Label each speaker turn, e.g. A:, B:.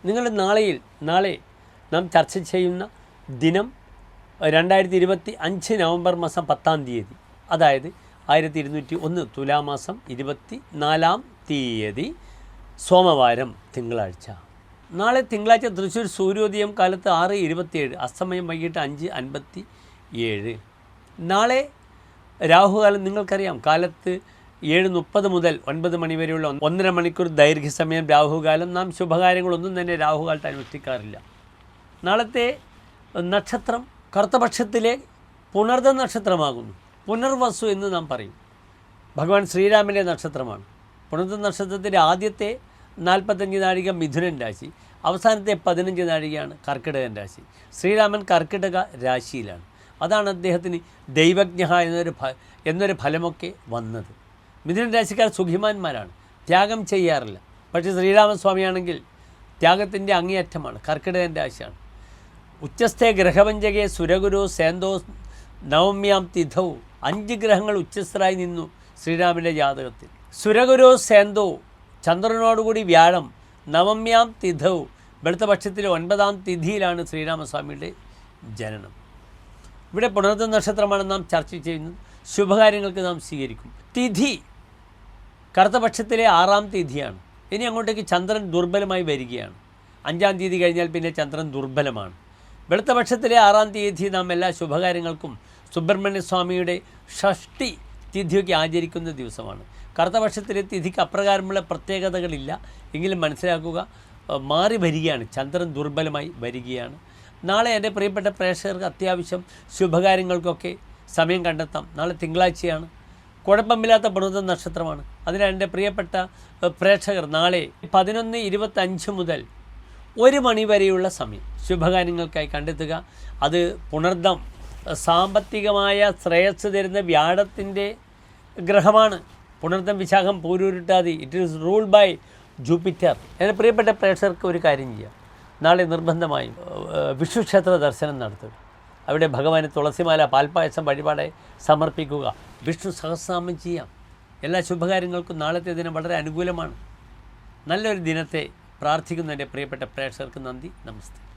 A: നിങ്ങൾ നാളെ നാം ചർച്ച ചെയ്യുന്ന ദിനം 2025 നവംബർ മാസം 10-ാം തീയതി, അതായത് 1201 തുലാമാസം 24-ാം തീയതി സോമവാരം തിങ്കളാഴ്ച. നാളെ തിങ്കളാഴ്ച തൃശ്ശൂർ സൂര്യോദയം കാലത്ത് 6:27, അസ്തമയം വൈകിട്ട് 5:57. നാളെ രാഹുകാലം നിങ്ങൾക്കറിയാം, കാലത്ത് 7:30 മുതൽ 9 മണി വരെയുള്ള 1.5 മണിക്കൂർ ദൈർഘ്യസമയം രാഹുകാലം. നാം ശുഭകാര്യങ്ങളൊന്നും തന്നെ രാഹുകാലത്ത് അനുഷ്ഠിക്കാറില്ല. നാളത്തെ നക്ഷത്രം കറുത്തപക്ഷത്തിലെ പുണർദ നക്ഷത്രമാകുന്നു. പുനർവസു എന്ന് നാം പറയും. ഭഗവാൻ ശ്രീരാമൻ്റെ നക്ഷത്രമാണ്. പുണർദ നക്ഷത്രത്തിൻ്റെ ആദ്യത്തെ 45 നാഴിക മിഥുനൻ രാശി, അവസാനത്തെ 15 നാഴികയാണ് കർക്കിടകൻ രാശി. ശ്രീരാമൻ കർക്കിടക രാശിയിലാണ്. അതാണ് അദ്ദേഹത്തിന് ദൈവജ്ഞ എന്നൊരു ഫലമൊക്കെ വന്നത്. മിഥുനൻ രാശിക്കാർ സുഖിമാന്മാരാണ്, ത്യാഗം ചെയ്യാറില്ല. പക്ഷേ ശ്രീരാമസ്വാമിയാണെങ്കിൽ ത്യാഗത്തിൻ്റെ അങ്ങേയറ്റമാണ്. കർക്കിടകൻ രാശിയാണ്. ഉച്ചസ്ഥേ ഗ്രഹപഞ്ചകെ സുരഗുരു സേന്തോ നവമ്യാം തിഥൗ. 5 ഗ്രഹങ്ങൾ ഉച്ചസ്ഥരായി നിന്നു ശ്രീരാമൻ്റെ ജാതകത്തിൽ. സുരഗുരു സേന്തോ, ചന്ദ്രനോടുകൂടി വ്യാഴം, നവമ്യാം തിഥൗ, വെളുത്ത പക്ഷത്തിലെ 9-ാം തിഥിയിലാണ് ശ്രീരാമസ്വാമിയുടെ ജനനം. ഇവിടെ പുണർദ നക്ഷത്രമാണ് നാം ചർച്ച ചെയ്യുന്നത്. ശുഭകാര്യങ്ങൾക്ക് നാം സ്വീകരിക്കും. തിഥി കറുത്തപക്ഷത്തിലെ 6-ാം തിഥിയാണ്. ഇനി അങ്ങോട്ടേക്ക് ചന്ദ്രൻ ദുർബലമായി വരികയാണ്. 5-ാം തീയതി കഴിഞ്ഞാൽ പിന്നെ ചന്ദ്രൻ ദുർബലമാണ്. വെളുത്ത പക്ഷത്തിലെ 6-ാം തീയതി നാം എല്ലാ ശുഭകാര്യങ്ങൾക്കും സുബ്രഹ്മണ്യ സ്വാമിയുടെ ഷഷ്ഠി തിഥിയൊക്കെ ആചരിക്കുന്ന ദിവസമാണ്. കറുത്തപക്ഷത്തിലെ തിഥിക്ക് അപ്രകാരമുള്ള പ്രത്യേകതകളില്ല. എങ്കിലും മനസ്സിലാക്കുക, മാറി വരികയാണ്, ചന്ദ്രൻ ദുർബലമായി വരികയാണ്. നാളെ എൻ്റെ പ്രിയപ്പെട്ട പ്രേക്ഷകർക്ക് അത്യാവശ്യം ശുഭകാര്യങ്ങൾക്കൊക്കെ സമയം കണ്ടെത്താം. നാളെ തിങ്കളാഴ്ചയാണ്, കുഴപ്പമില്ലാത്ത പുണർദ നക്ഷത്രമാണ്. അതിനാൽ എൻ്റെ പ്രിയപ്പെട്ട പ്രേക്ഷകർ നാളെ 11:25 മുതൽ 1 മണി വരെയുള്ള സമയം ശുഭകാര്യങ്ങൾക്കായി കണ്ടെത്തുക. അത് പുണർദം സാമ്പത്തികമായ ശ്രേയസ് തരുന്ന വ്യാഴത്തിൻ്റെ ഗ്രഹമാണ്. Punartham, Vishakham, Pururuttathi, it is ruled by Jupiter. എൻ്റെ പ്രിയപ്പെട്ട പ്രേക്ഷകർക്ക് ഒരു കാര്യം ചെയ്യാം. നാളെ നിർബന്ധമായും വിഷ്ണു ക്ഷേത്ര ദർശനം നടത്തുക. അവിടെ ഭഗവാന് തുളസിമാല, പാൽപ്പായസം വഴിപാടായി സമർപ്പിക്കുക. വിഷ്ണു സഹസ്രനാമം ചെയ്യാം. എല്ലാ ശുഭകാര്യങ്ങൾക്കും നാളത്തെ ദിനം വളരെ അനുകൂലമാണ്. നല്ലൊരു ദിനത്തെ പ്രാർത്ഥിക്കുന്ന എൻ്റെ പ്രിയപ്പെട്ട പ്രേക്ഷകർക്ക് നന്ദി, നമസ്തേ.